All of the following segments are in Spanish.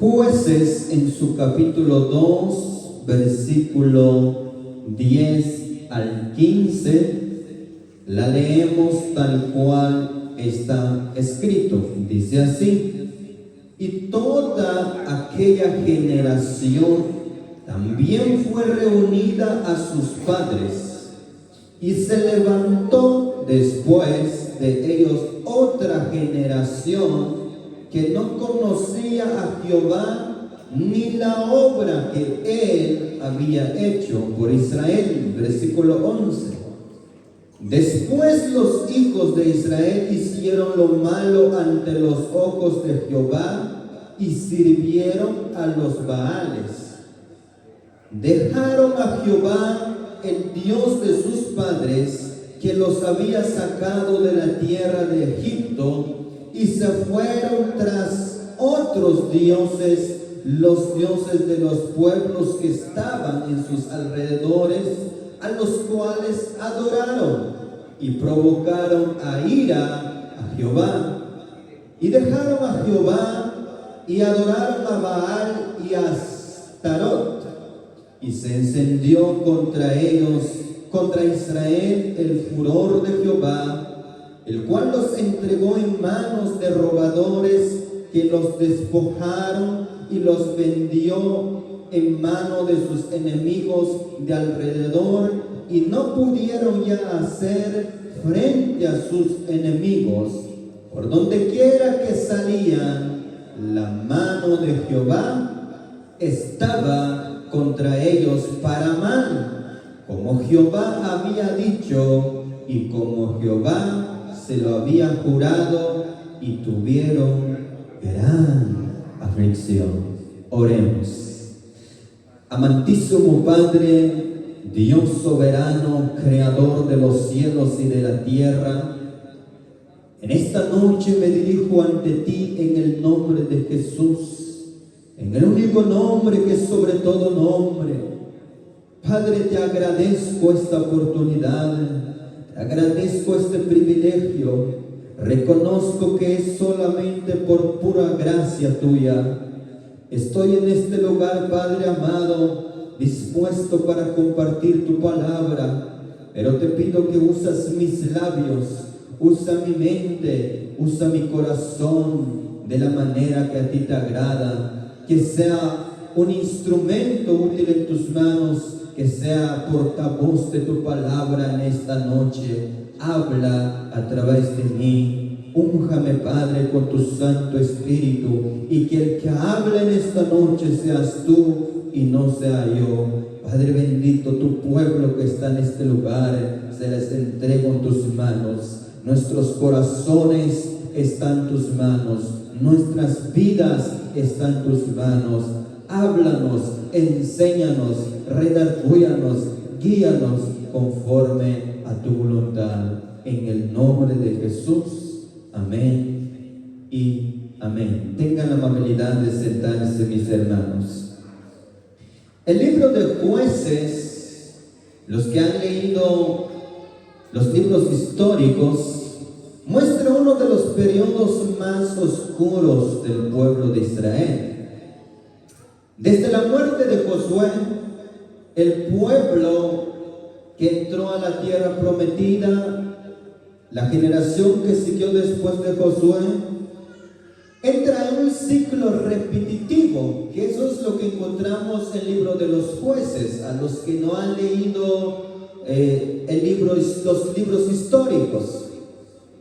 Jueces en su capítulo 2, versículo 10 al 15, la leemos tal cual está escrito. Dice así: y toda aquella generación también fue reunida a sus padres, y se levantó después de ellos otra generación que no conocía a Jehová ni la obra que él había hecho por Israel. Versículo 11. Después los hijos de Israel hicieron lo malo ante los ojos de Jehová y sirvieron a los Baales. Dejaron a Jehová, el Dios de sus padres, que los había sacado de la tierra de Egipto, y se fueron tras otros dioses, los dioses de los pueblos que estaban en sus alrededores, a los cuales adoraron y provocaron a ira a Jehová. Y dejaron a Jehová y adoraron a Baal y a Astarot. Y se encendió contra ellos, contra Israel, el furor de Jehová, el cual los entregó en manos de robadores que los despojaron y los vendió en mano de sus enemigos de alrededor, y no pudieron ya hacer frente a sus enemigos. Por donde quiera que salían, la mano de Jehová estaba contra ellos para mal, como Jehová había dicho y como Jehová se lo había jurado, y tuvieron gran aflicción. Oremos. Amantísimo Padre, Dios soberano, creador de los cielos y de la tierra, en esta noche me dirijo ante ti en el nombre de Jesús, en el único nombre que es sobre todo nombre. Padre, te agradezco esta oportunidad, te agradezco este privilegio. Reconozco que es solamente por pura gracia tuya. Estoy en este lugar, Padre amado, dispuesto para compartir tu palabra, pero te pido que usas mis labios, usa mi mente, usa mi corazón de la manera que a ti te agrada, que sea un instrumento útil en tus manos, que sea portavoz de tu palabra en esta noche. Habla a través de mí. Únjame, Padre, con tu Santo Espíritu, y que el que hable en esta noche seas tú y no sea yo. Padre bendito, tu pueblo que está en este lugar, se les entrego en tus manos. Nuestros corazones están en tus manos, nuestras vidas están en tus manos. Háblanos, enséñanos, redacúyanos, guíanos conforme a tu voluntad. En el nombre de Jesús. Amén y amén. Tengan la amabilidad de sentarse, mis hermanos. El libro de Jueces, los que han leído los libros históricos, muestra uno de los periodos más oscuros del pueblo de Israel. Desde la muerte de Josué, el pueblo que entró a la tierra prometida, la generación que siguió después de Josué, entra en un ciclo repetitivo, que eso es lo que encontramos en el libro de los Jueces. A los que no han leído los libros históricos.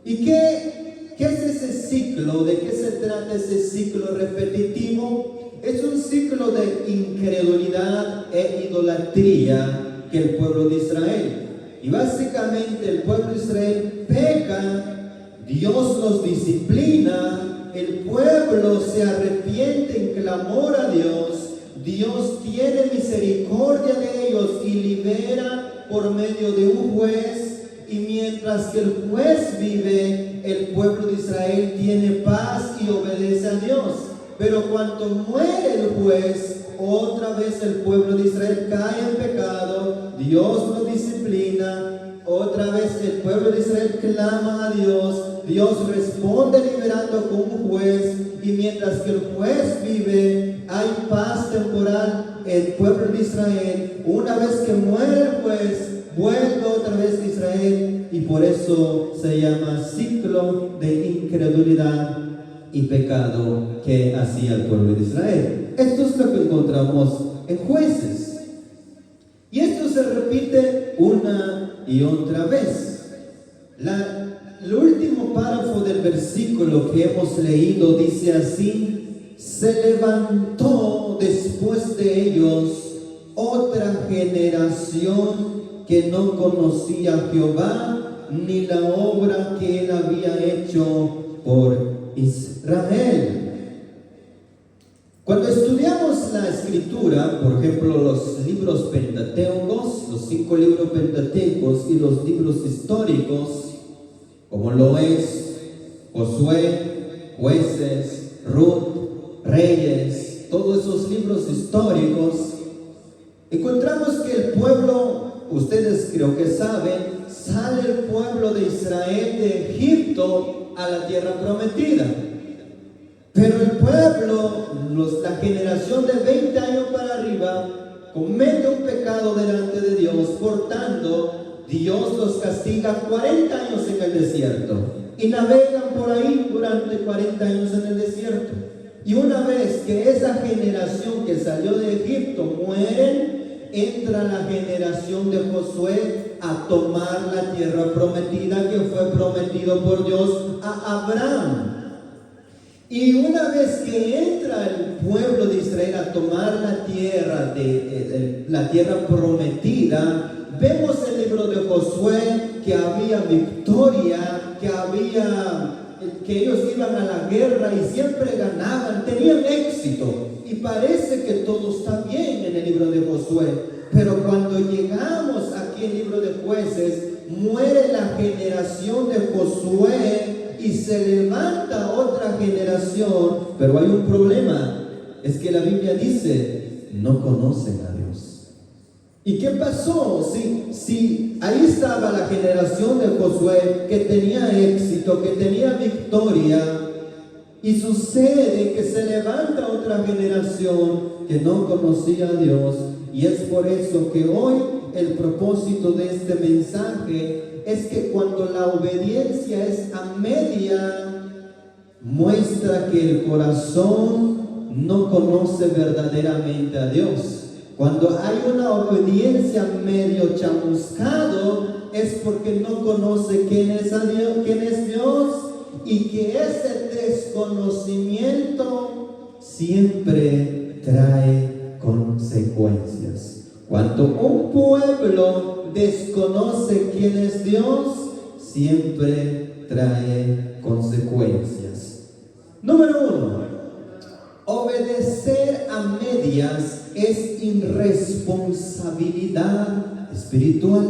¿Y qué es ese ciclo? ¿De qué se trata ese ciclo repetitivo? Es un ciclo de incredulidad e idolatría que el pueblo de Israel. Y básicamente el pueblo de Israel peca, Dios los disciplina, el pueblo se arrepiente en clamor a Dios, Dios tiene misericordia de ellos y libera por medio de un juez, y mientras que el juez vive, el pueblo de Israel tiene paz y obedece a Dios. Pero cuando muere el juez, otra vez el pueblo de Israel cae en pecado, Dios lo disciplina, otra vez el pueblo de Israel clama a Dios, Dios responde liberando con un juez, y mientras que el juez vive, hay paz temporal. El pueblo de Israel, una vez que muere el juez, vuelve otra vez a Israel, y por eso se llama ciclo de incredulidad y pecado que hacía el pueblo de Israel. Esto es lo que encontramos en Jueces. Y esto se repite una y otra vez. El último párrafo del versículo que hemos leído dice así: se levantó después de ellos otra generación que no conocía a Jehová ni la obra que él había hecho por Israel. Cuando estudiamos la escritura, por ejemplo, los libros pentateucos, los 5 libros pentateucos y los libros históricos, como lo es Josué, Jueces, Ruth, Reyes, todos esos libros históricos, encontramos que el pueblo, ustedes creo que saben, sale el pueblo de Israel de Egipto a la tierra prometida. Pero el pueblo, la generación de 20 años para arriba, comete un pecado delante de Dios. Por tanto, Dios los castiga 40 años en el desierto. Y navegan por ahí durante 40 años en el desierto. Y una vez que esa generación que salió de Egipto muere, entra la generación de Josué a tomar la tierra prometida que fue prometido por Dios a Abraham. Y una vez que entra el pueblo de Israel a tomar la tierra prometida, vemos en el libro de Josué que había victoria, que ellos iban a la guerra y siempre ganaban, tenían éxito. Y parece que todo está bien en el libro de Josué. Pero cuando llegamos aquí en el libro de Jueces, muere la generación de Josué y se levanta otra generación, pero hay un problema, es que la Biblia dice, no conocen a Dios. ¿Y qué pasó? Si ahí estaba la generación de Josué que tenía éxito, que tenía victoria, y sucede que se levanta otra generación que no conocía a Dios, y es por eso que hoy el propósito de este mensaje es que cuando la obediencia es a media, muestra que el corazón no conoce verdaderamente a Dios. Cuando hay una obediencia medio chamuscado, es porque no conoce quién es Dios, y que ese desconocimiento siempre trae consecuencias. Cuando un pueblo desconoce quién es Dios, siempre trae consecuencias. Número 1, obedecer a medias es irresponsabilidad espiritual.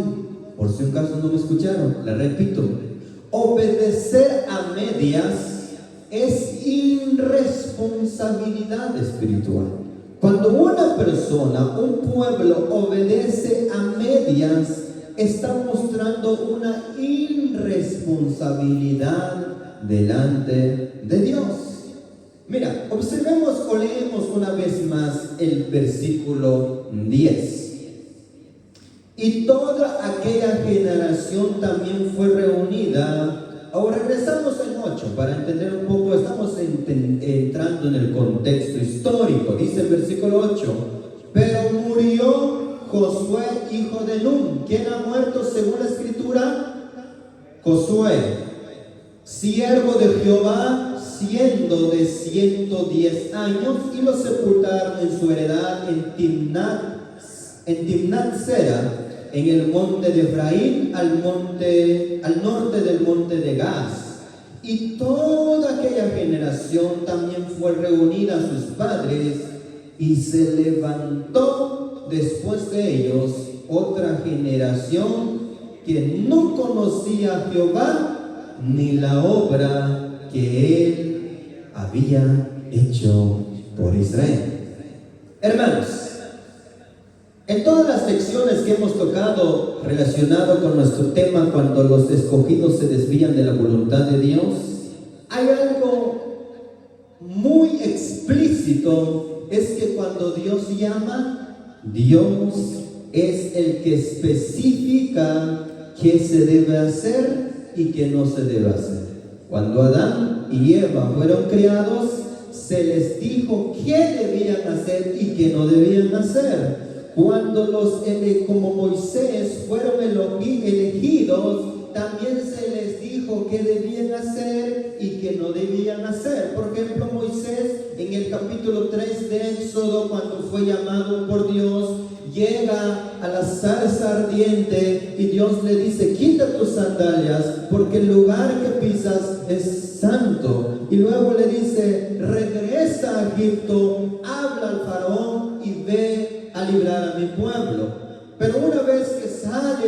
Por si un caso no me escucharon, la repito. Obedecer a medias es irresponsabilidad espiritual. Cuando una persona, un pueblo obedece a medias, está mostrando una irresponsabilidad delante de Dios. Mira, observemos o leemos una vez más el versículo 10. Y toda aquella generación también fue reunida. Ahora regresamos al 8 para entender un poco, estamos entrando en el contexto histórico. Dice el versículo 8, pero murió Josué, hijo de Nun. ¿Quién ha muerto según la escritura? Josué, siervo de Jehová, siendo de 110 años, y lo sepultaron en su heredad en Timnat-Sera, en el monte de Efraín, al norte del monte de Gaz. Y toda aquella generación también fue reunida a sus padres, y se levantó después de ellos otra generación que no conocía a Jehová ni la obra que él había hecho por Israel. Hermanos, En todas las lecciones que hemos tocado relacionado con nuestro tema, cuando los escogidos se desvían de la voluntad de Dios, hay algo muy explícito, es que cuando Dios llama, Dios es el que especifica qué se debe hacer y qué no se debe hacer. Cuando Adán y Eva fueron creados, se les dijo qué debían hacer y qué no debían hacer. Cuando como Moisés fueron elegidos, también se les dijo qué debían hacer y qué no debían hacer. Por ejemplo, Moisés en el capítulo 3 de Éxodo, cuando fue llamado por Dios, llega a la zarza ardiente y Dios le dice: quita tus sandalias porque el lugar que pisas es santo. Y luego le dice: regresa a Egipto, habla al faraón y ve a librar a mi pueblo. Pero una vez que sale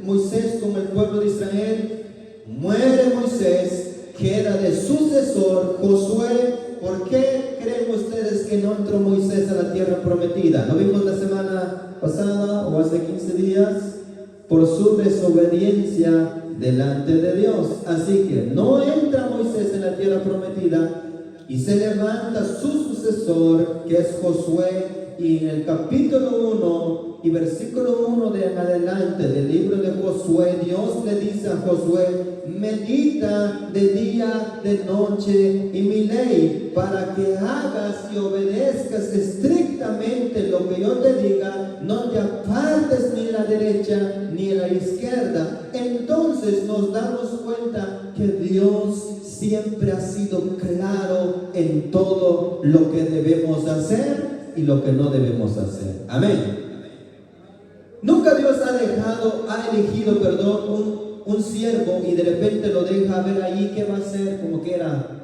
Moisés con el pueblo de Israel, muere Moisés, queda de sucesor Josué. ¿Por qué creen ustedes que no entró Moisés a la tierra prometida? ¿Lo vimos la semana pasada o hace 15 días? Por su desobediencia delante de Dios. Así que no entra Moisés en la tierra prometida y se levanta su sucesor, que es Josué. Y en el capítulo 1 y versículo 1 de en adelante del libro de Josué, Dios le dice a Josué: medita de día, de noche y mi ley, para que hagas y obedezcas estrictamente lo que yo te diga, no te apartes ni a la derecha ni a la izquierda. Entonces nos damos cuenta que Dios siempre ha sido claro en todo lo que debemos hacer y lo que no debemos hacer. Amén. Nunca Dios ha elegido un siervo y de repente lo deja ver ahí qué va a hacer, como que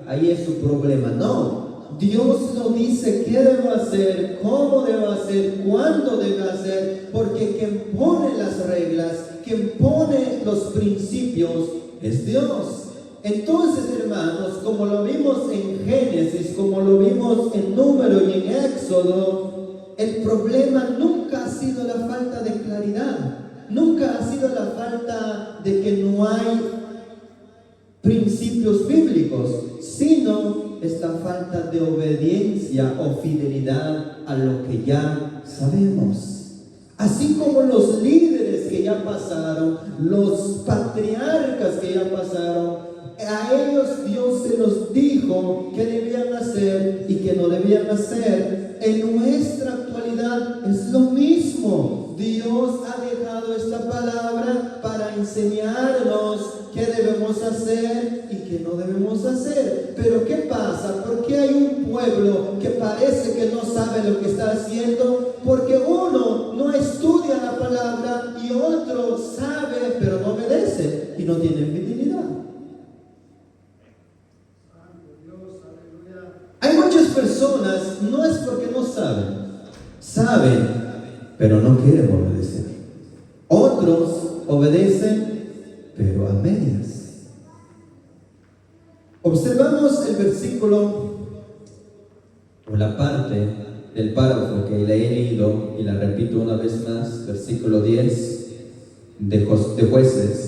ahí es su problema. No, Dios nos dice qué debe hacer, cómo debe hacer, cuándo debe hacer, porque quien pone las reglas, quien pone los principios es Dios. Entonces, hermanos, como lo vimos en Génesis, como lo vimos en Número y en Éxodo, el problema nunca ha sido la falta de claridad, nunca ha sido la falta de que no hay principios bíblicos, sino es la falta de obediencia o fidelidad a lo que ya sabemos. Así como los líderes que ya pasaron, los patriarcas que ya pasaron, a ellos Dios se los dijo qué debían hacer y qué no debían hacer. En nuestra actualidad es lo mismo. Dios ha dejado esta palabra para enseñarnos qué debemos hacer y qué no debemos hacer. Pero ¿qué pasa? ¿Por qué hay un pueblo que parece que no sabe lo que está haciendo? Porque uno no estudia la palabra y otro sabe pero no obedece y no tiene fidelidad. Hay muchas personas, no es porque no saben, pero no quieren obedecer. Otros obedecen, pero a medias. Observamos el versículo o la parte del párrafo que le he leído y la repito una vez más, versículo 10 de Jueces.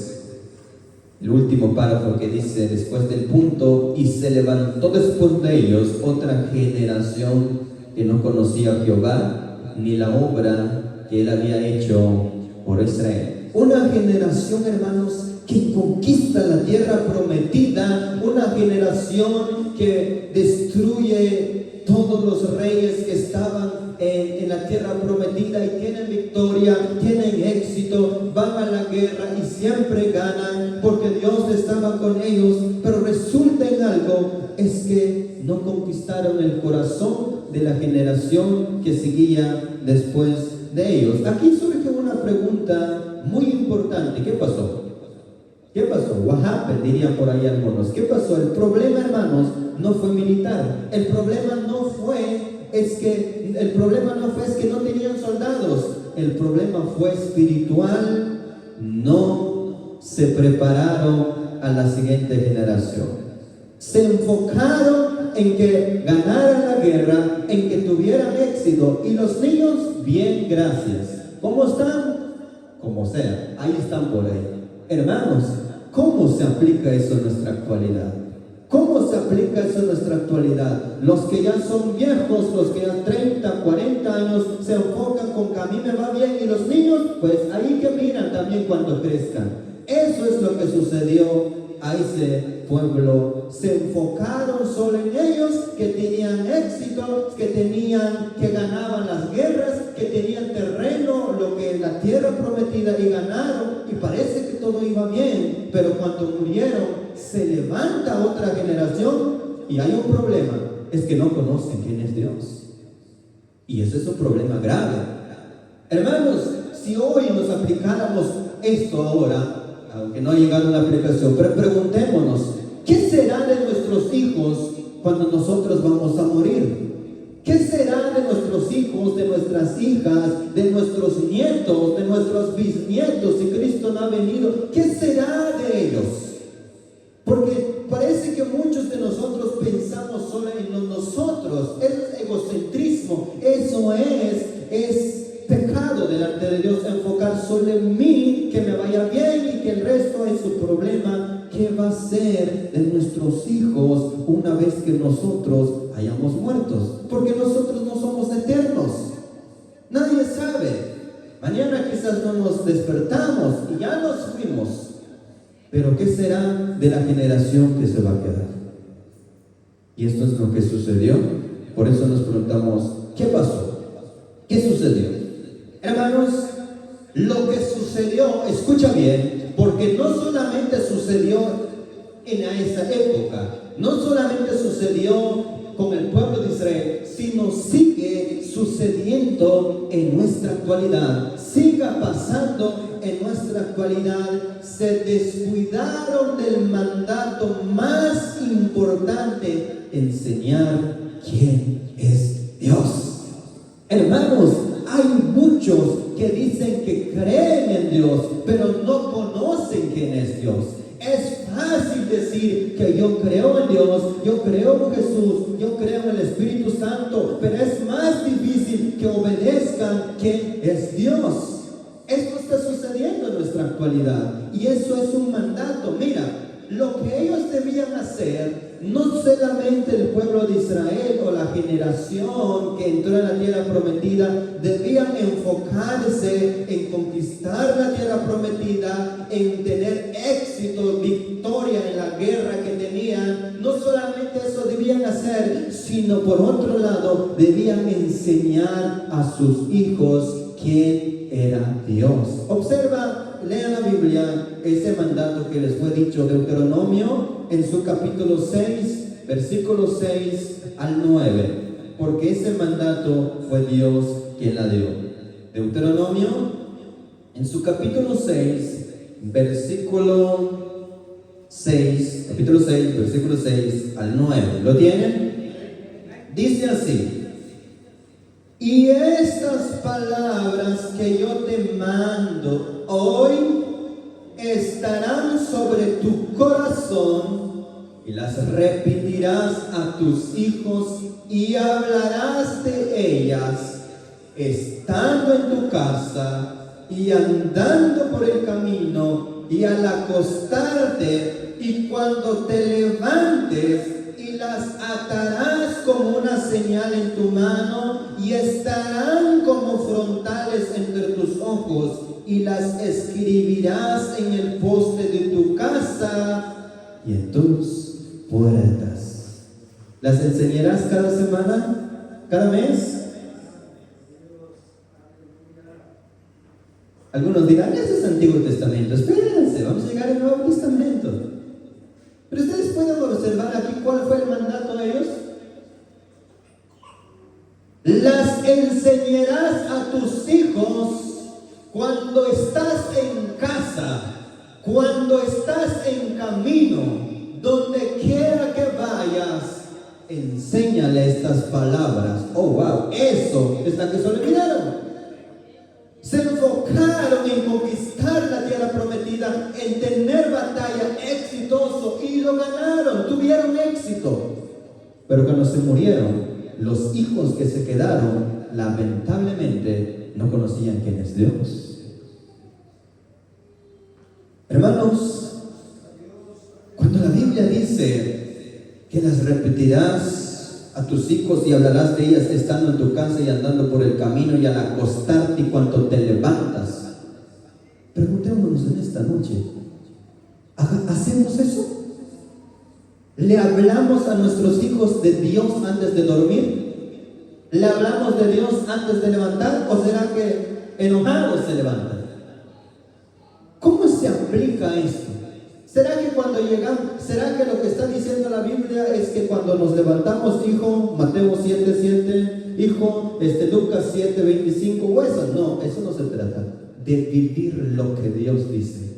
El último párrafo que dice después del punto: y se levantó después de ellos otra generación que no conocía a Jehová ni la obra que él había hecho por Israel. Una generación, hermanos, que conquista la tierra prometida, una generación que destruye todos los reyes que estaban en la tierra prometida y tienen victoria, tienen éxito, van a la guerra y siempre ganan porque Dios estaba con ellos. Pero resulta en algo, es que no conquistaron el corazón de la generación que seguía después de ellos. Aquí surge una pregunta muy importante. ¿Qué pasó? ¿Qué pasó? What happened, dirían por ahí algunos. ¿Qué pasó? El problema, hermanos, no fue militar. El problema no fue que no tenían soldados. El problema fue espiritual. No se prepararon a la siguiente generación. Se enfocaron en que ganaran la guerra, en que tuvieran éxito, digo, ¿y los niños? Bien, gracias. ¿Cómo están? Como sea, ahí están por ahí. Hermanos, ¿cómo se aplica eso en nuestra actualidad? ¿Cómo se aplica eso en nuestra actualidad? Los que ya son viejos, los que ya 30, 40 años, se enfocan con que a mí me va bien, y los niños, pues ahí que miran también cuando crezcan. Eso es lo que sucedió a ese pueblo. Se enfocaron solo en ellos, que tenían éxito, que ganaban las guerras, que tenían terreno, lo que la tierra prometida, y ganaron, y parece que todo iba bien. Pero cuando murieron, se levanta otra generación y hay un problema, es que no conocen quién es Dios. Y ese es un problema grave. Hermanos, si hoy nos aplicáramos esto ahora, aunque no ha llegado una aplicación, pero preguntémonos, ¿qué será de nuestros hijos cuando nosotros vamos a morir? ¿Qué será de nuestros hijos, de nuestras hijas, de nuestros nietos, de nuestros bisnietos si Cristo no ha venido? ¿Qué será de ellos? Porque parece que muchos de nosotros pensamos solo en nosotros. Eso es egocentrismo, eso es pecado delante de Dios, enfocar solo en mí, que me vaya bien y que el resto es su problema. ¿Qué va a ser de nuestros hijos una vez que nosotros hayamos muertos? Porque nosotros no somos eternos. Nadie sabe. Mañana quizás no nos despertamos y ya nos fuimos. Pero ¿qué será de la generación que se va a quedar? Y esto es lo que sucedió. Por eso nos preguntamos, ¿qué pasó? ¿Qué sucedió? Hermanos, lo que sucedió, escucha bien, porque no solamente sucedió en esa época, no solamente sucedió con el pueblo de Israel, sino sigue sucediendo en nuestra actualidad, siga pasando en nuestra actualidad. Se descuidaron del mandato más importante, enseñar quién es Dios. Hermanos, hay muchos que dicen que creen en Dios, pero no conocen quién es Dios. Es fácil decir que yo creo en Dios, yo creo en Jesús, yo creo en el Espíritu Santo, pero es más difícil que obedezcan quién es Dios. Esto está sucediendo en nuestra actualidad y eso es un mandato. Mira, lo que ellos debían hacer, no solamente el pueblo de Israel o la generación que entró en la tierra prometida, debían enfocarse en conquistar la tierra prometida, en tener éxito, victoria en la guerra que tenían. No solamente eso debían hacer, sino por otro lado, debían enseñar a sus hijos quién era Dios. Observa, lean la Biblia, ese mandato que les fue dicho, Deuteronomio, en su capítulo 6, versículos 6 al 9, porque ese mandato fue Dios quien la dio. Deuteronomio, en su capítulo 6, versículo 6, capítulo 6, versículo 6 al 9, ¿lo tienen? Dice así: y estas palabras que yo te mando hoy estarán sobre tu corazón, y las repetirás a tus hijos y hablarás de ellas, estando en tu casa y andando por el camino y al acostarte y cuando te levantes, y las atarás como una señal en tu mano y estarán como frontales entre tus ojos, y las escribirás en el poste de tu casa y en tus puertas. ¿Las enseñarás cada semana? ¿Cada mes? Algunos dirán, ese es Antiguo Testamento. Espérense, vamos a llegar al Nuevo Testamento. Pero ustedes pueden observar aquí cuál fue el mandato de ellos. Las enseñarás a tus hijos cuando estás en casa, cuando estás en camino, donde quiera que vayas, enséñale estas palabras. Oh, wow, eso es lo que se olvidaron. Se enfocaron en conquistar la tierra prometida, en tener batalla exitoso, y lo ganaron, tuvieron éxito. Pero cuando se murieron, los hijos que se quedaron lamentablemente no conocían quién es Dios. Hermanos, cuando la Biblia dice que las repetirás a tus hijos y hablarás de ellas estando en tu casa y andando por el camino y al acostarte y cuando te levantas, preguntémonos en esta noche, ¿hacemos eso? ¿Le hablamos a nuestros hijos de Dios antes de dormir? ¿Le hablamos de Dios antes de levantar? ¿O será que enojados se levantan? ¿Cómo se aplica esto? ¿Será que cuando llegamos, será que lo que está diciendo la Biblia es que cuando nos levantamos, hijo, Mateo 7:7, hijo, Lucas 7:25, o eso? No, eso no se trata de vivir lo que Dios dice.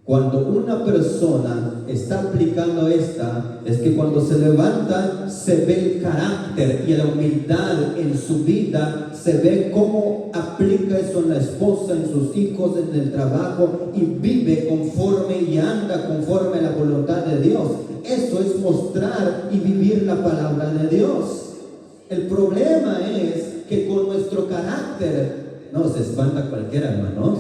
Cuando una persona está aplicando esta, es que cuando se levanta se ve el carácter y la humildad en su vida, se ve cómo aplica eso en la esposa, en sus hijos, en el trabajo, y vive conforme y anda conforme a la voluntad de Dios. Eso es mostrar y vivir la palabra de Dios. El problema es que con nuestro carácter nos espanta cualquiera, hermanos.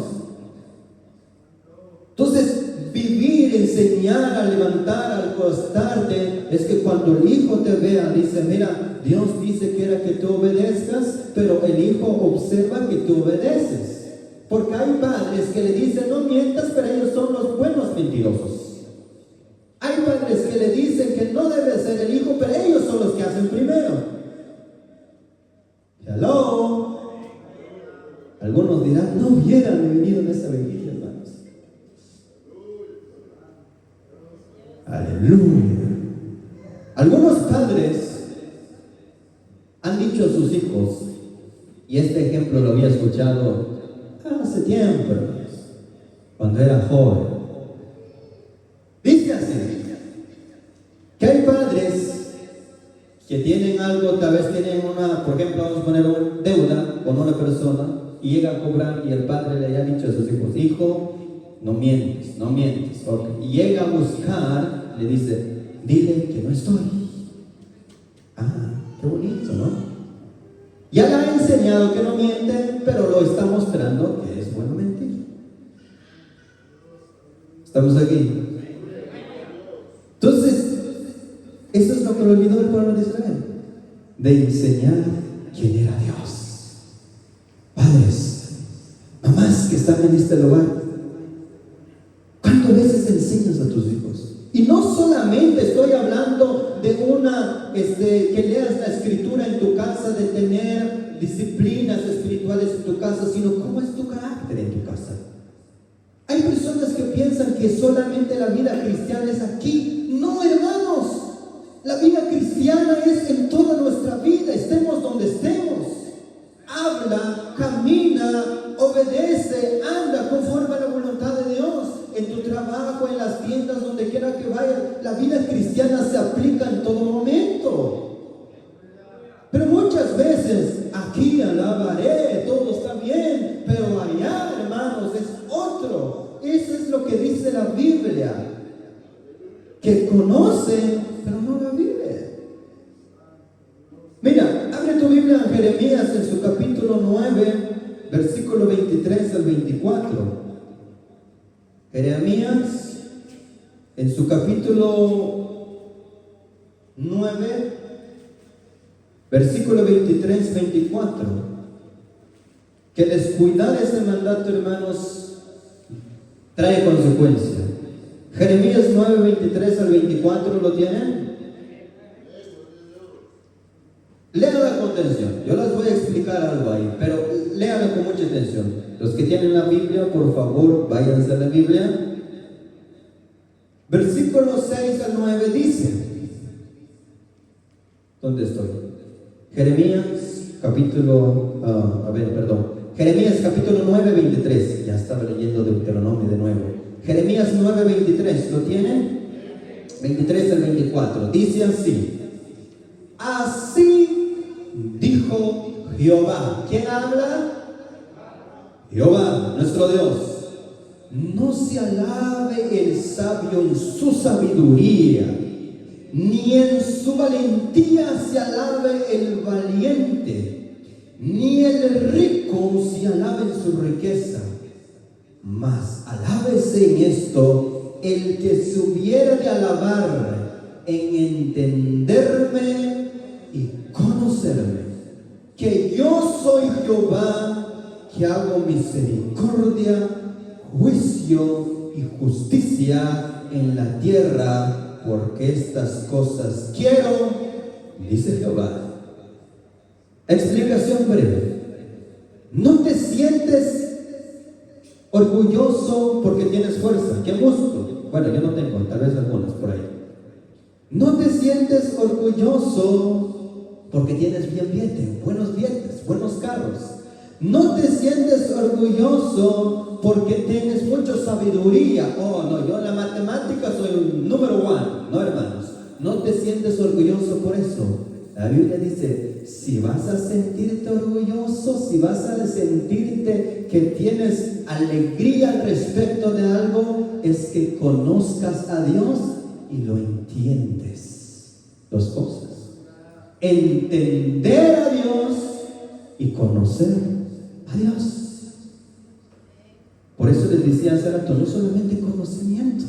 Entonces, vivir, enseñar a levantar, al acostarte, es que cuando el hijo te vea, dice, mira, Dios dice que era que tú obedezcas, pero el hijo observa que tú obedeces. Porque hay padres que le dicen, no mientas, pero ellos son los buenos mentirosos. Hay padres que le dicen que no debe ser el hijo, pero ellos son los que hacen primero. Hello. Algunos dirán, no hubieran venido en esta vigilia, hermanos. Aleluya. Algunos padres han dicho a sus hijos, y este ejemplo lo había escuchado hace tiempo, cuando era joven. Dice así, que hay padres que tienen algo, tal vez tienen una, por ejemplo, vamos a poner una deuda con una persona, y llega a cobrar, y el padre le haya dicho a sus hijos, hijo, no mientes, no mientes. Okay. Y llega a buscar, le dice, dile que no estoy. Ah, qué bonito, ¿no? Ya le ha enseñado que no miente, pero lo está mostrando que es bueno mentir. ¿Estamos aquí? Entonces, eso es lo que le olvidó el pueblo de Israel, de enseñar quién era Dios. Padres, mamás que están en este lugar, ¿cuántas veces enseñas a tus hijos? Y no solamente estoy hablando de que leas la escritura en tu casa, de tener disciplinas espirituales en tu casa, sino cómo es tu carácter en tu casa. Hay personas que piensan que solamente la vida cristiana es aquí. No, hermanos, la vida cristiana es en toda nuestra vida, estemos donde estemos. Habla, camina, obedece, anda conforme a la voluntad de Dios. En tu trabajo, en las tiendas, donde quiera que vayas, la vida cristiana se aplica en todo momento. Pero muchas veces, aquí alabaré, todo está bien, pero allá, hermanos, es otro. Eso es lo que dice la Biblia, que conoce, pero no la vive. Mira, abre tu Biblia en Jeremías en su capítulo 9, versículo 23 al 24. Jeremías en su capítulo 9, versículo 23-24. Que descuidar ese mandato, hermanos, trae consecuencia. Jeremías 9, 23 al 24, ¿lo tienen? Léala con atención. Yo les voy a explicar algo ahí, pero léala con mucha atención. Los que tienen la Biblia, por favor, váyanse a la Biblia. Versículo 6 al 9 dice, ¿dónde estoy? Jeremías capítulo 9, 23. Ya estaba leyendo Deuteronomio de nuevo. Jeremías 9, 23, ¿lo tienen? 23 al 24, dice así: así dijo Jehová. ¿Quién habla? Jehová, nuestro Dios. No se alabe el sabio en su sabiduría, ni en su valentía se alabe el valiente. ni el rico se alabe en su riqueza, mas alábese en esto el que se hubiera de alabar en entenderme y conocerme, que yo soy Jehová, que hago misericordia, juicio y justicia en la tierra, porque estas cosas quiero, dice Jehová. Explicación breve. ¿No te sientes orgulloso porque tienes fuerza? ¿Qué músculo? Bueno, yo no tengo, tal vez algunas por ahí. ¿No te sientes orgulloso porque tienes buenos bienes, buenos carros? ¿No te sientes orgulloso porque tienes mucha sabiduría? Oh, no, yo en la matemática soy el número uno. No, hermanos, no te sientes orgulloso por eso. La Biblia dice, si vas a sentirte orgulloso, si vas a sentirte que tienes alegría al respecto de algo, es que conozcas a Dios y lo entiendes. Dos cosas: entender a Dios y conocer a Dios. Por eso les decía hace rato, no solamente conocimiento,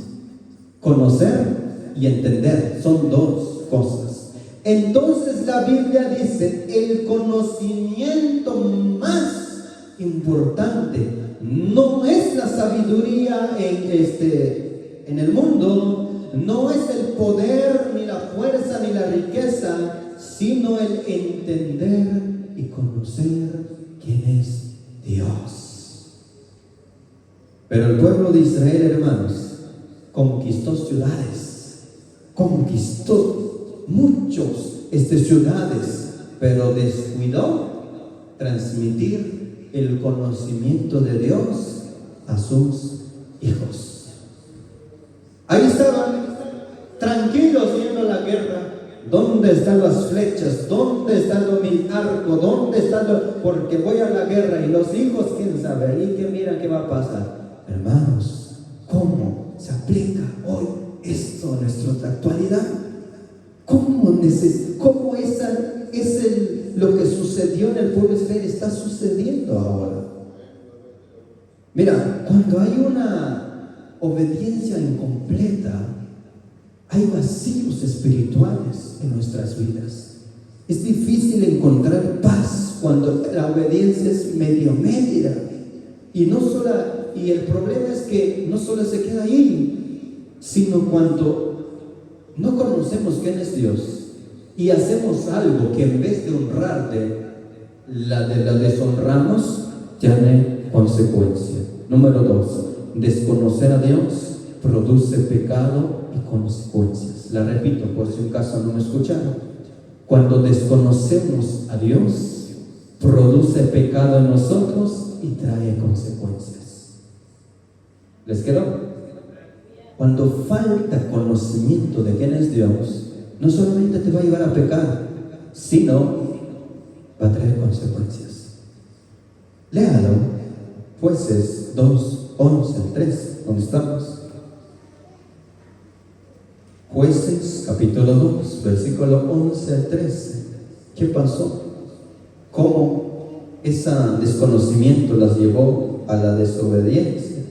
conocer y entender son dos cosas. Entonces la Biblia dice, el conocimiento más importante no es la sabiduría en el mundo, no es el poder, ni la fuerza, ni la riqueza, sino el entender y conocer quién es Dios. Pero el pueblo de Israel, hermanos, conquistó ciudades, conquistó muchos ciudades, pero descuidó transmitir el conocimiento de Dios a sus hijos. Ahí estaban, tranquilos viendo la guerra. ¿Dónde están las flechas? ¿Dónde está mi arco? ¿Dónde está porque voy a la guerra? Y los hijos, quién sabe, ahí que miran qué va a pasar. Hermanos, ¿cómo se aplica hoy esto a nuestra actualidad? ¿Cómo lo que sucedió en el pueblo de Israel está sucediendo ahora? Mira, cuando hay una obediencia incompleta, hay vacíos espirituales en nuestras vidas. Es difícil encontrar paz cuando la obediencia es media. Y el problema es que no solo se queda ahí, sino cuando no conocemos quién es Dios y hacemos algo que en vez de honrarle, la deshonramos, tiene consecuencia. Número 2, desconocer a Dios produce pecado y consecuencias. La repito por si un caso no me escucharon. Cuando desconocemos a Dios, produce pecado en nosotros y trae consecuencias. ¿Les quedó? Cuando falta conocimiento de quién es Dios, no solamente te va a llevar a pecar, sino va a traer consecuencias. Léalo, Jueces 2, 11 al 3, ¿dónde estamos? Jueces capítulo 2, versículo 11 al 13. ¿Qué pasó? ¿Cómo ese desconocimiento las llevó a la desobediencia?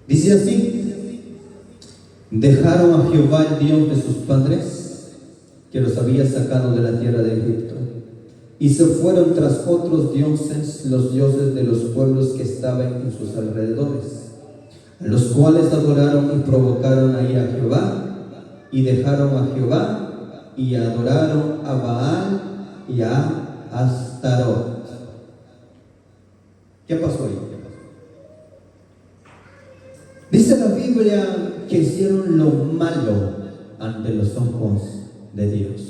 Dice así: dejaron a Jehová el Dios de sus padres, que los había sacado de la tierra de Egipto, y se fueron tras otros dioses, los dioses de los pueblos que estaban en sus alrededores, a los cuales adoraron y provocaron a ir a Jehová, y dejaron a Jehová y adoraron a Baal y a Astarot. ¿Qué pasó ahí? Dice la Biblia que hicieron lo malo ante los ojos de Dios.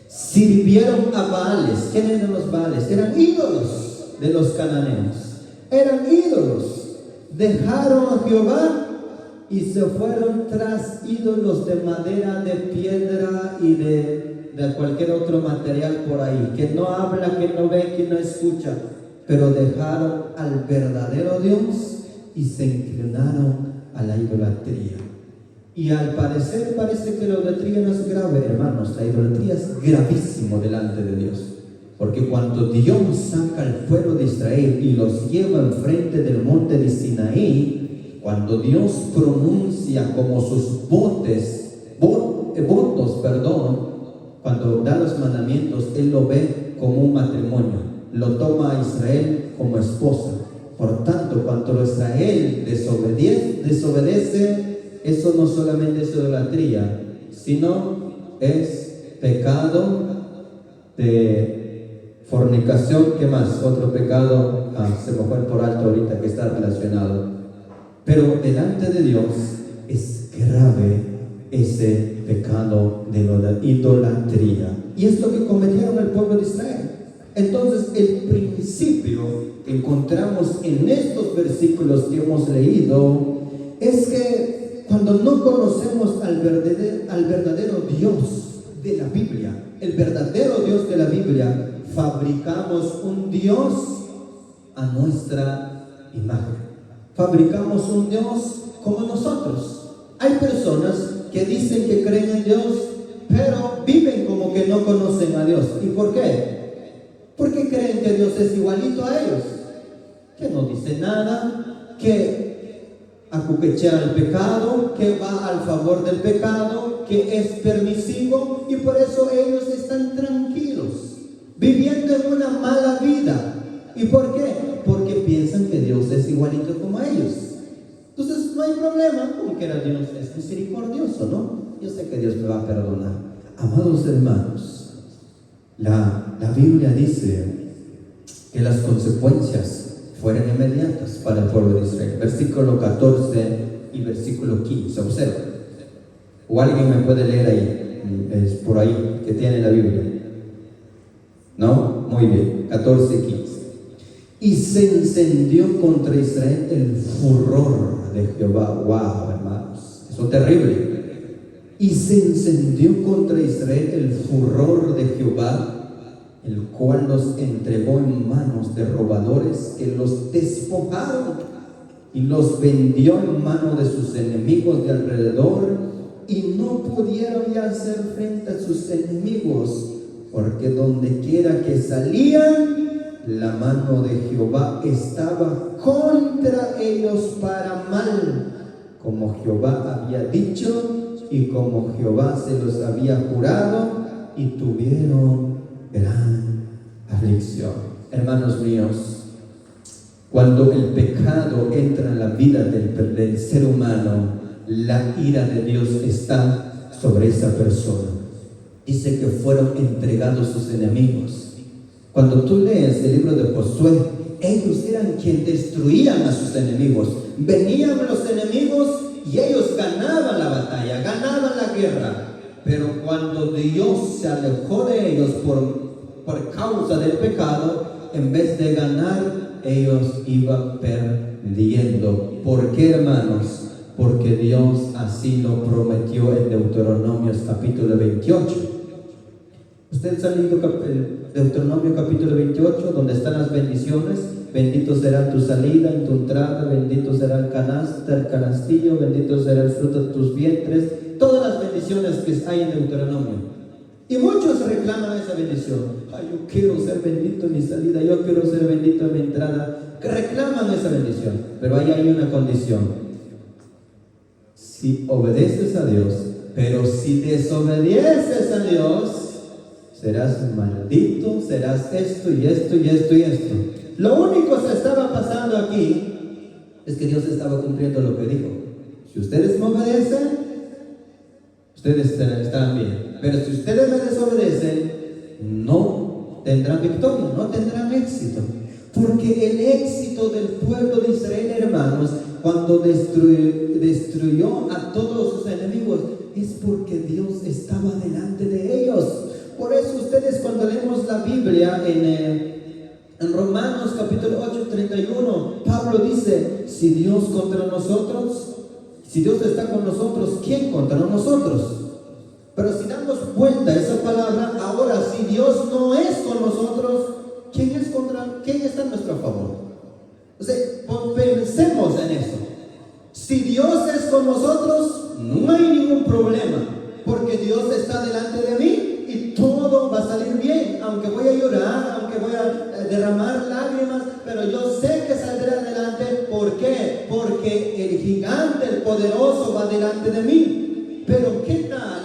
Sirvieron a Baales. ¿Quiénes eran los Baales? Eran ídolos de los cananeos. Eran ídolos. Dejaron a Jehová y se fueron tras ídolos de madera, de piedra y de cualquier otro material por ahí, que no habla, que no ve, que no escucha, pero dejaron al verdadero Dios y se inclinaron a la idolatría. Y al parecer parece que la idolatría no es grave, hermanos. La idolatría es gravísimo delante de Dios. Porque cuando Dios saca al pueblo de Israel y los lleva enfrente del monte de Sinaí, cuando Dios pronuncia como sus votos, cuando da los mandamientos, Él lo ve como un matrimonio, lo toma a Israel como esposa. Por tanto, cuando Israel desobedece, eso no solamente es idolatría, sino es pecado de fornicación. ¿Qué más? Otro pecado, se me fue por alto ahorita, que está relacionado. Pero delante de Dios es grave ese pecado de la idolatría. Y es lo que cometieron el pueblo de Israel. Entonces, el principio que encontramos en estos versículos que hemos leído es que cuando no conocemos al verdadero Dios de la Biblia, el verdadero Dios de la Biblia, fabricamos un Dios a nuestra imagen. Fabricamos un Dios como nosotros. Hay personas que dicen que creen en Dios, pero viven como que no conocen a Dios. ¿Y por qué? Porque creen que Dios es igualito a ellos, que no dice nada, que acuquechea el pecado, que va al favor del pecado, que es permisivo, y por eso ellos están tranquilos, viviendo en una mala vida. ¿Y por qué? Porque piensan que Dios es igualito como ellos. Entonces no hay problema, porque Dios es misericordioso, ¿no? Yo sé que Dios me va a perdonar. Amados hermanos, la Biblia dice que las consecuencias fueron inmediatas para el pueblo de Israel. Versículo 14 y versículo 15, observa. O alguien me puede leer ahí, es por ahí que tiene la Biblia. ¿No? Muy bien, 14 y 15. Y se encendió contra Israel el furor de Jehová. Wow, hermanos, eso es terrible. Y se encendió contra Israel el furor de Jehová, el cual los entregó en manos de robadores que los despojaron y los vendió en manos de sus enemigos de alrededor, y no pudieron ya hacer frente a sus enemigos, porque donde quiera que salían, la mano de Jehová estaba contra ellos para mal, como Jehová había dicho y como Jehová se los había jurado, y tuvieron gran aflicción. Hermanos míos, cuando el pecado entra en la vida del ser humano, la ira de Dios está sobre esa persona. Dice que fueron entregados sus enemigos. Cuando tú lees el libro de Josué, ellos eran quienes destruían a sus enemigos. Venían los enemigos y ellos ganaban la batalla, ganaban la guerra. Pero cuando Dios se alejó de ellos por causa del pecado, en vez de ganar, ellos iban perdiendo. ¿Por qué, hermanos? Porque Dios así lo prometió en Deuteronomio capítulo 28. ¿Ustedes han leído Deuteronomio capítulo 28, donde están las bendiciones? Bendito será tu salida y tu entrada, bendito será el canastillo, bendito será el fruto de tus vientres. Todas las bendiciones que hay en Deuteronomio. Y muchos reclaman esa bendición. Ay, yo quiero ser bendito en mi salida, yo quiero ser bendito en mi entrada. Reclaman esa bendición. Pero ahí hay una condición. Si obedeces a Dios, pero si desobedeces a Dios, serás maldito, serás esto y esto y esto y esto. Lo único que se estaba pasando aquí es que Dios estaba cumpliendo lo que dijo. Si ustedes me obedecen, ustedes estarán bien. Pero si ustedes me desobedecen, no tendrán victoria, no tendrán éxito. Porque el éxito del pueblo de Israel, hermanos, cuando destruyó a todos sus enemigos, es porque Dios estaba delante de ellos. Por eso ustedes, cuando leemos la Biblia en Romanos capítulo 8, 31, Pablo dice: si Dios contra nosotros, si Dios está con nosotros, ¿quién contra nosotros? Pero si damos vuelta a esa palabra, ahora si Dios no es con nosotros, ¿quién está a nuestro favor? O sea, pensemos en eso. Si Dios es con nosotros, no hay ningún problema, porque Dios está delante de mí y todo va a salir salir bien, aunque voy a llorar, aunque voy a derramar lágrimas, pero yo sé que saldré adelante. ¿Por qué? Porque el gigante, el poderoso, va delante de mí. Pero ¿qué tal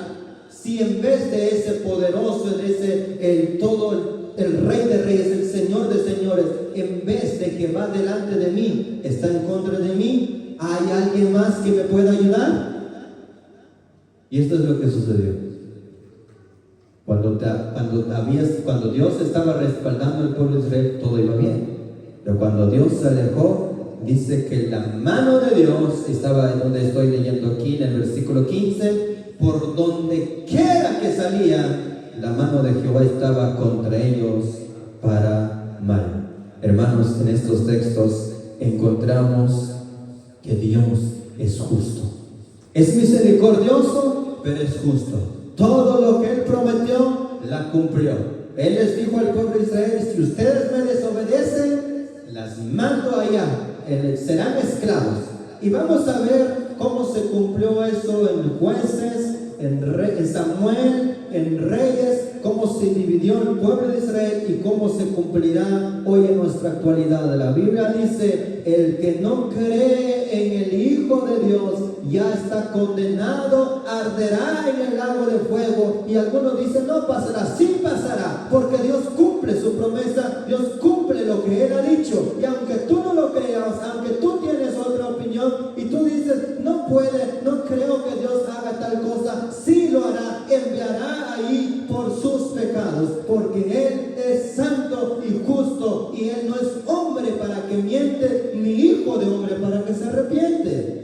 si en vez de ese poderoso, el rey de reyes, el señor de señores, en vez de que va delante de mí, está en contra de mí? ¿Hay alguien más que me pueda ayudar? Y esto es lo que sucedió. Cuando Dios estaba respaldando al pueblo de Israel, todo iba bien. Pero cuando Dios se alejó, dice que la mano de Dios estaba en donde estoy leyendo aquí en el versículo 15. Por donde quiera que salía, la mano de Jehová estaba contra ellos para mal. Hermanos, en estos textos encontramos que Dios es justo. Es misericordioso, pero es justo. Todo lo que Él prometió, la cumplió. Él les dijo al pueblo de Israel: si ustedes me desobedecen, las mando allá, serán esclavos. Y vamos a ver cómo se cumplió eso en Jueces, en Samuel, en Reyes, cómo se dividió el pueblo de Israel y cómo se cumplirá hoy en nuestra actualidad. La Biblia dice: el que no cree en el Hijo de Dios ya está condenado, arderá en el lago de fuego. Y algunos dicen: no pasará. Sí pasará, porque Dios cumple su promesa, Dios cumple lo que Él ha dicho. Y aunque tú no lo creas, aunque tú tienes otra opinión y tú dices: no puede, no creo que Dios haga tal cosa, sí lo hará, enviará ahí por sus pecados, porque Él es santo y justo, y Él no es hombre para que miente, ni hijo de hombre para que se arrepiente.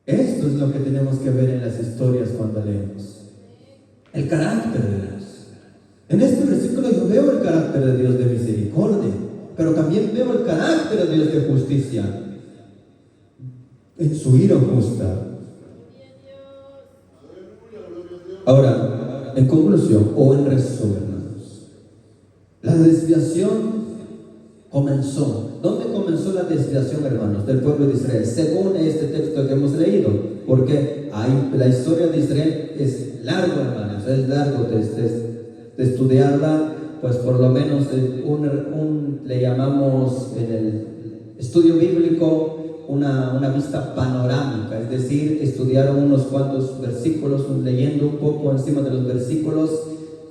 Esto es lo que tenemos que ver en las historias cuando leemos el carácter de Dios. En este versículo yo veo el carácter de Dios de misericordia, pero también veo el carácter de Dios de justicia en su ira justa. Ahora, en conclusión o en resumen, hermanos, la desviación comenzó. ¿Dónde comenzó la desviación, hermanos, del pueblo de Israel? Según este texto que hemos leído, porque la historia de Israel es larga, hermanos, es largo de estudiarla, pues por lo menos le llamamos en el estudio bíblico una vista panorámica, es decir, estudiar unos cuantos versículos, leyendo un poco encima de los versículos,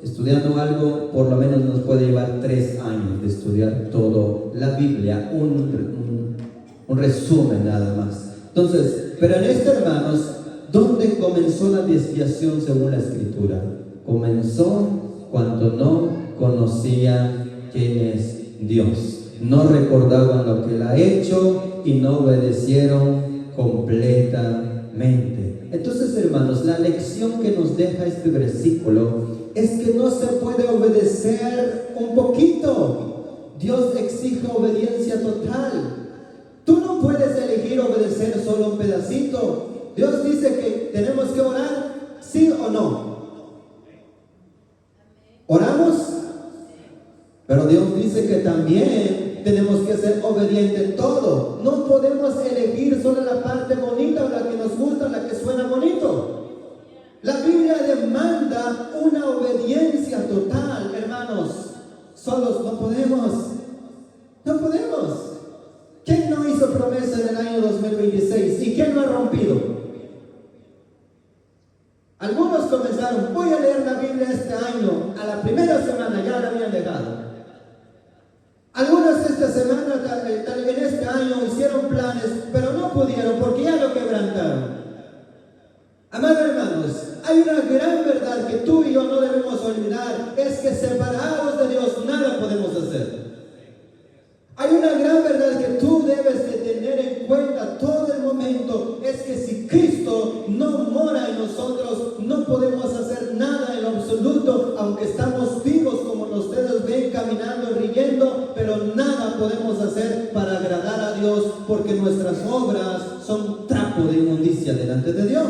estudiando algo, por lo menos nos puede llevar 3 años de estudiar toda la Biblia, un resumen nada más. Entonces, pero en esto, hermanos, ¿dónde comenzó la desviación según la Escritura? Comenzó cuando no conocían quién es Dios. No recordaban lo que Él ha hecho y no obedecieron completamente. Entonces, hermanos, la lección que nos deja este versículo es que no se puede obedecer un poquito. Dios exige obediencia total. Tú no puedes elegir obedecer solo un pedacito. Dios dice que tenemos que orar, ¿sí o no? ¿Oramos? Pero Dios dice que también tenemos que ser obedientes en todo. No podemos elegir solo la parte bonita o la que nos gusta, la que suena bonito. La Biblia demanda una obediencia total, hermanos. Solos no podemos. No podemos. ¿Quién no hizo promesa en el año 2026? ¿Y quién no ha rompido? Algunos comenzaron: voy a leer la Biblia este año. A la primera semana ya la habían dejado. Algunos esta semana, en este año, hicieron planes, pero no pudieron porque ya lo quebrantaron. Amados hermanos, hay una gran verdad que tú y yo no debemos olvidar: es que separados de Dios nada podemos hacer. Hay una gran verdad que tú debes de tener en cuenta todo el momento: es que si Cristo no mora en nosotros, no podemos hacer nada en lo absoluto, aunque estamos vivos como ustedes ven, caminando, riendo, pero nada podemos hacer para agradar a Dios, porque nuestras obras son trapo de inmundicia delante de Dios.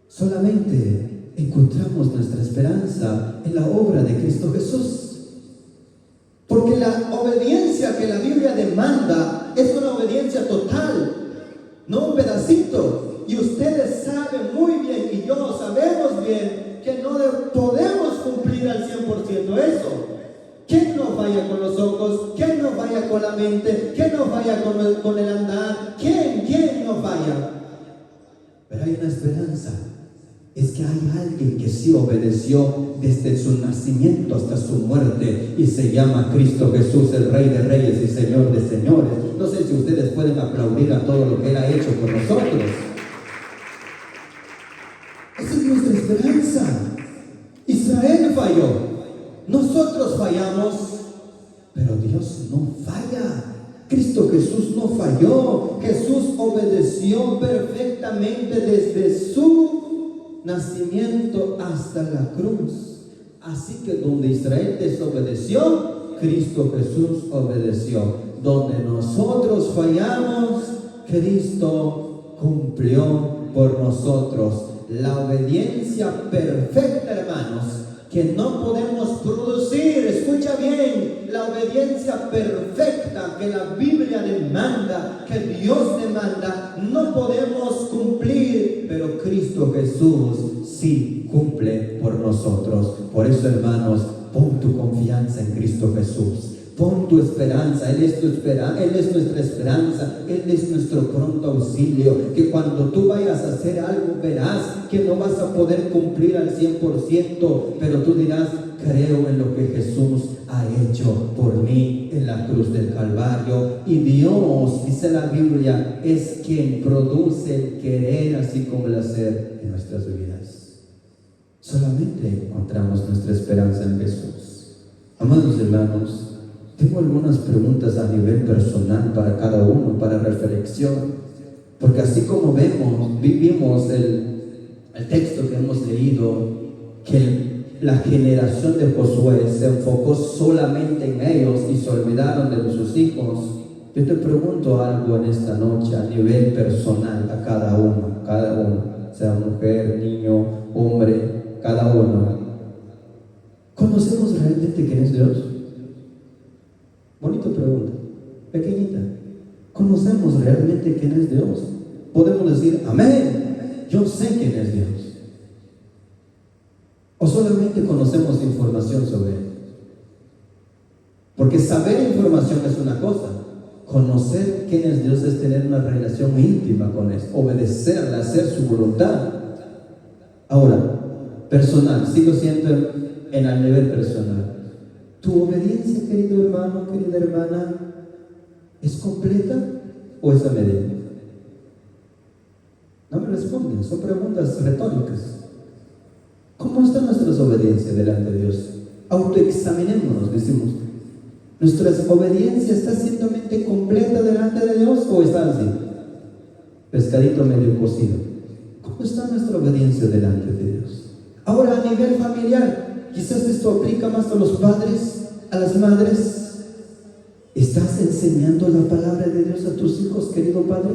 Solamente encontramos nuestra esperanza en la obra de Cristo Jesús. Porque la obediencia que la Biblia demanda es una obediencia total, no un pedacito. Y ustedes saben muy bien, y yo sabemos bien, que no 100% eso. ¿Quién no falla con los ojos? ¿Quién no falla con la mente? ¿Quién no falla con el andar? ¿Quién no falla? Pero hay una esperanza. Es que hay alguien que sí obedeció desde su nacimiento hasta su muerte y se llama Cristo Jesús, el Rey de Reyes y Señor de Señores. No sé si ustedes pueden aplaudir a todo lo que Él ha hecho por nosotros. Esa es nuestra esperanza. Israel falló, nosotros fallamos, pero Dios no falla. Cristo Jesús no falló. Jesús obedeció perfectamente desde su nacimiento hasta la cruz. Así que donde Israel desobedeció, Cristo Jesús obedeció. Donde nosotros fallamos, Cristo cumplió por nosotros. La obediencia perfecta, hermanos, que no podemos producir. Escucha bien, la obediencia perfecta que la Biblia demanda, que Dios demanda, no podemos cumplir, pero Cristo Jesús sí cumple por nosotros. Por eso, hermanos, pon tu confianza en Cristo Jesús. Pon tu esperanza, Él es tu esperanza, Él es nuestra esperanza, Él es nuestro pronto auxilio. Que cuando tú vayas a hacer algo, verás que no vas a poder cumplir al 100%, pero tú dirás: creo en lo que Jesús ha hecho por mí en la cruz del Calvario. Y Dios, dice la Biblia, es quien produce el querer así como el hacer en nuestras vidas. Solamente encontramos nuestra esperanza en Jesús. Amados hermanos, tengo algunas preguntas a nivel personal para cada uno, para reflexión, porque así como vivimos el texto que hemos leído, que la generación de Josué se enfocó solamente en ellos y se olvidaron de sus hijos. Yo te pregunto algo en esta noche a nivel personal, a cada uno, sea mujer, niño, hombre, cada uno. ¿Conocemos realmente quién es Dios? Bonita pregunta, pequeñita. ¿Conocemos realmente quién es Dios? Podemos decir: amén, yo sé quién es Dios. ¿O solamente conocemos información sobre Él? Porque saber información es una cosa, conocer quién es Dios es tener una relación íntima con Él, obedecerle, hacer su voluntad. Ahora, personal, sigo siendo en el nivel personal. ¿Tu obediencia, querido hermano, querida hermana, es completa o es a medida? No me responden, son preguntas retóricas. ¿Cómo está nuestra obediencia delante de Dios? Autoexaminémonos, decimos. ¿Nuestra obediencia está ciertamente completa delante de Dios o está así? Pescadito medio cocido. ¿Cómo está nuestra obediencia delante de Dios? Ahora, a nivel familiar, quizás esto aplica más a los padres, a las madres. ¿Estás enseñando la palabra de Dios a tus hijos, querido padre?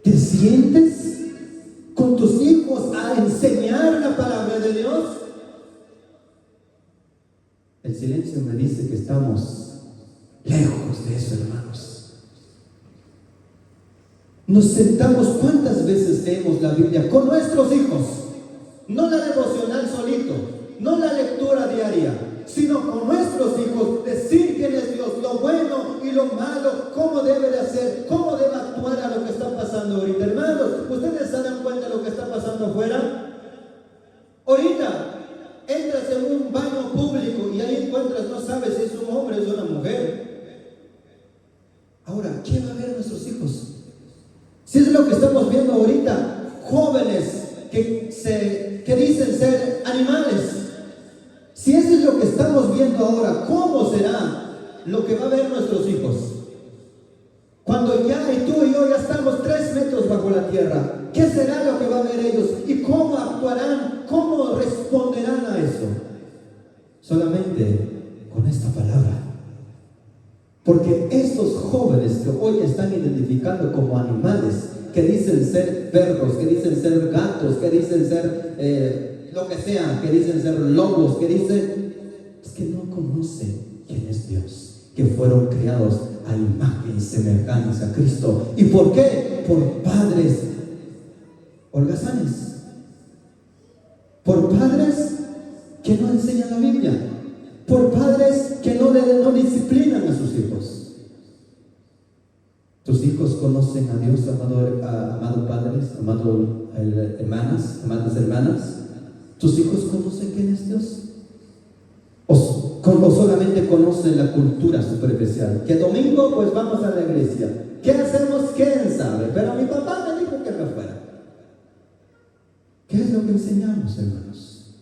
¿Te sientes con tus hijos a enseñar la palabra de Dios? El silencio me dice que estamos lejos de eso, hermanos. Nos sentamos, ¿cuántas veces leemos la Biblia con nuestros hijos? No la devocional solito, no la lectura diaria, sino con nuestros hijos, decir quién es Dios, lo bueno y lo malo, cómo debe de hacer, cómo debe actuar a lo que está pasando ahorita. Hermanos, ¿ustedes se dan cuenta de lo que está pasando afuera? Ahorita entras en un baño público y ahí encuentras, no sabes si es un hombre o es una mujer. Ahora, ¿quién va a ver a nuestros hijos? Si es lo que estamos viendo ahorita, jóvenes que dicen ser animales. Si eso es lo que estamos viendo ahora, ¿cómo será lo que va a ver nuestros hijos? Cuando ya y tú y yo ya estamos 3 metros bajo la tierra, ¿qué será lo que va a ver ellos? ¿Y cómo actuarán? ¿Cómo responderán a eso? Solamente con esta palabra. Porque estos jóvenes que hoy están identificando como animales, que dicen ser perros, que dicen ser gatos, que dicen ser lo que sea, que dicen ser lobos, que dicen, es que no conocen quién es Dios, que fueron creados a imagen y semejanza a Cristo. ¿Y por qué? Por padres holgazanes, por padres no enseñan la Biblia, por padres que no disciplinan a sus hijos. ¿Tus hijos conocen a Dios, amado padres, amadas hermanas? ¿Tus hijos conocen quién es Dios? ¿O solamente conocen la cultura superficial? Que domingo pues vamos a la iglesia. ¿Qué hacemos? ¿Quién sabe? Pero mi papá me dijo que no fuera. ¿Qué es lo que enseñamos, hermanos?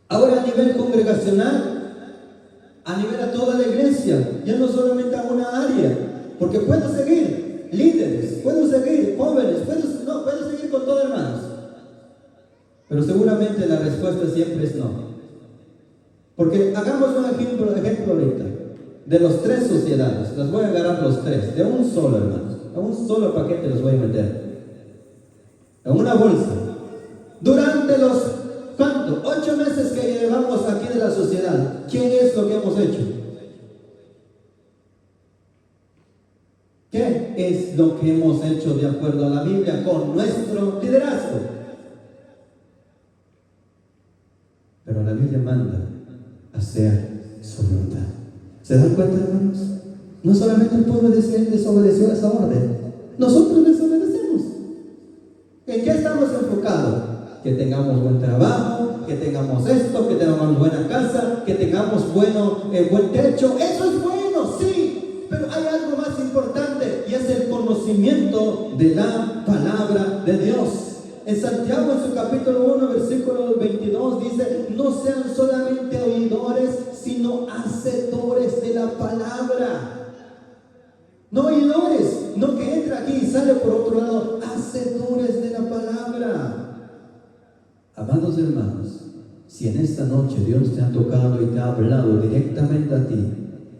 Ahora a nivel congregacional, a nivel a toda la iglesia, ya no solamente a una área, porque puedo seguir líderes, puedo seguir jóvenes, puedo seguir con todo, hermanos. Pero seguramente la respuesta siempre es no. Porque hagamos un ejemplo ahorita, de los 3 sociedades, las voy a agarrar los 3, de un solo, hermanos, a un solo paquete los voy a meter, en una bolsa. Durante los, ¿cuánto? 8 meses que llevamos aquí de la sociedad, ¿qué es lo que hemos hecho? ¿Qué es lo que hemos hecho de acuerdo a la Biblia con nuestro liderazgo? Pero la Biblia manda hacer su voluntad. ¿Se dan cuenta, hermanos? No solamente el pueblo de Israel desobedeció esa orden, nosotros desobedecemos. ¿En qué estamos enfocados? Que tengamos buen trabajo, que tengamos esto, que tengamos buena casa, que tengamos buen techo. Eso es bueno, sí, pero hay algo más importante y es el conocimiento de la palabra de Dios. En Santiago, en su capítulo 1, versículo 22, dice: no sean solamente oidores, sino hacedores de la palabra. No oidores, no que entra aquí y sale por otro lado, hacedores de la palabra. Amados hermanos, si en esta noche Dios te ha tocado y te ha hablado directamente a ti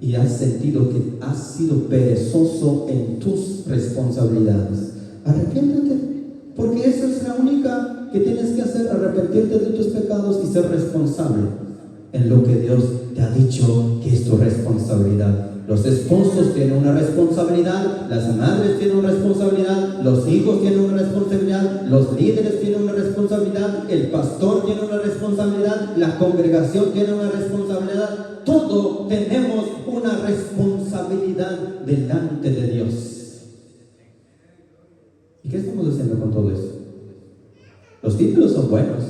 y has sentido que has sido perezoso en tus responsabilidades, arrepiéntate. Porque esa es la única que tienes que hacer, arrepentirte de tus pecados y ser responsable en lo que Dios te ha dicho que es tu responsabilidad. Los esposos tienen una responsabilidad, las madres tienen una responsabilidad, los hijos tienen una responsabilidad, los líderes tienen una responsabilidad, el pastor tiene una responsabilidad, la congregación tiene una responsabilidad. Todos tenemos una responsabilidad delante de Dios. ¿Y qué estamos haciendo con todo eso? Los títulos son buenos.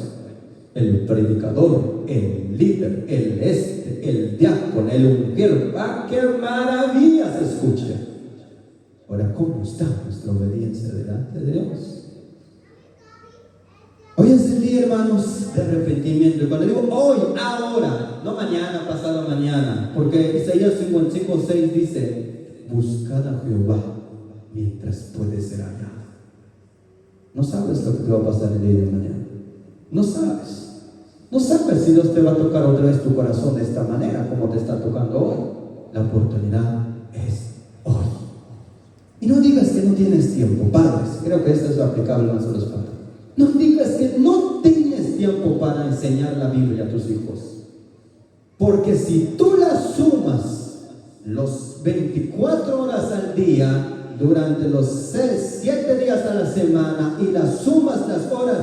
El predicador, el líder, el diácono, el ungido. ¡Ah, qué maravilla se escucha! Ahora, ¿cómo está nuestra obediencia delante de Dios? Hoy es el día, hermanos, de arrepentimiento. Y cuando digo hoy, ahora, no mañana, pasado mañana, porque Isaías 55:6 dice: buscad a Jehová mientras puede ser hallado. No sabes lo que te va a pasar el día de mañana. No sabes. No sabes si Dios te va a tocar otra vez tu corazón de esta manera, como te está tocando hoy. La oportunidad es hoy. Y no digas que no tienes tiempo, padres. Creo que esto es lo aplicable más a los padres. No digas que no tienes tiempo para enseñar la Biblia a tus hijos. Porque si tú la sumas los 24 horas al día, durante los 7 días a la semana, y las sumas las horas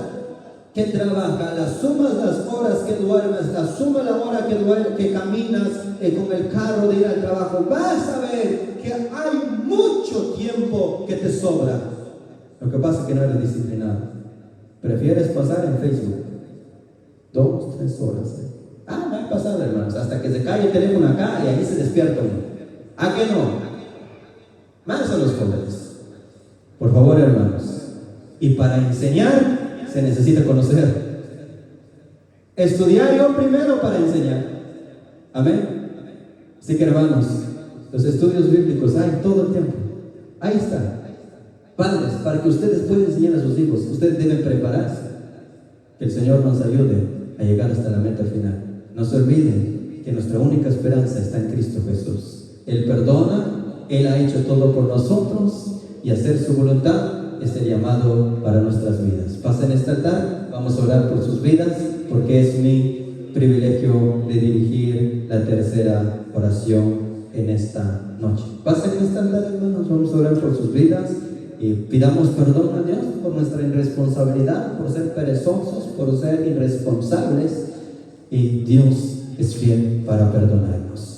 que trabajas, las sumas las horas que duermes, las sumas la hora que caminas con el carro de ir al trabajo, vas a ver que hay mucho tiempo que te sobra. Lo que pasa es que no eres disciplinado. Prefieres pasar en Facebook 2, 3 horas. Me ha pasado, hermanos, hasta que se cae el teléfono acá y ahí se despierta uno. ¿A qué no? Más a los jóvenes. Por favor, hermanos. Y para enseñar se necesita conocer. Estudiar yo primero para enseñar. Amén. Así que, hermanos, los estudios bíblicos hay todo el tiempo. Ahí está. Padres, para que ustedes puedan enseñar a sus hijos, ustedes deben prepararse. Que el Señor nos ayude a llegar hasta la meta final. No se olviden que nuestra única esperanza está en Cristo Jesús. Él perdona, Él ha hecho todo por nosotros, y hacer su voluntad es el llamado para nuestras vidas. Pasen este altar, vamos a orar por sus vidas, porque es mi privilegio de dirigir la tercera oración en esta noche. Pasen este altar, hermanos, vamos a orar por sus vidas y pidamos perdón a Dios por nuestra irresponsabilidad, por ser perezosos, por ser irresponsables, y Dios es fiel para perdonarnos.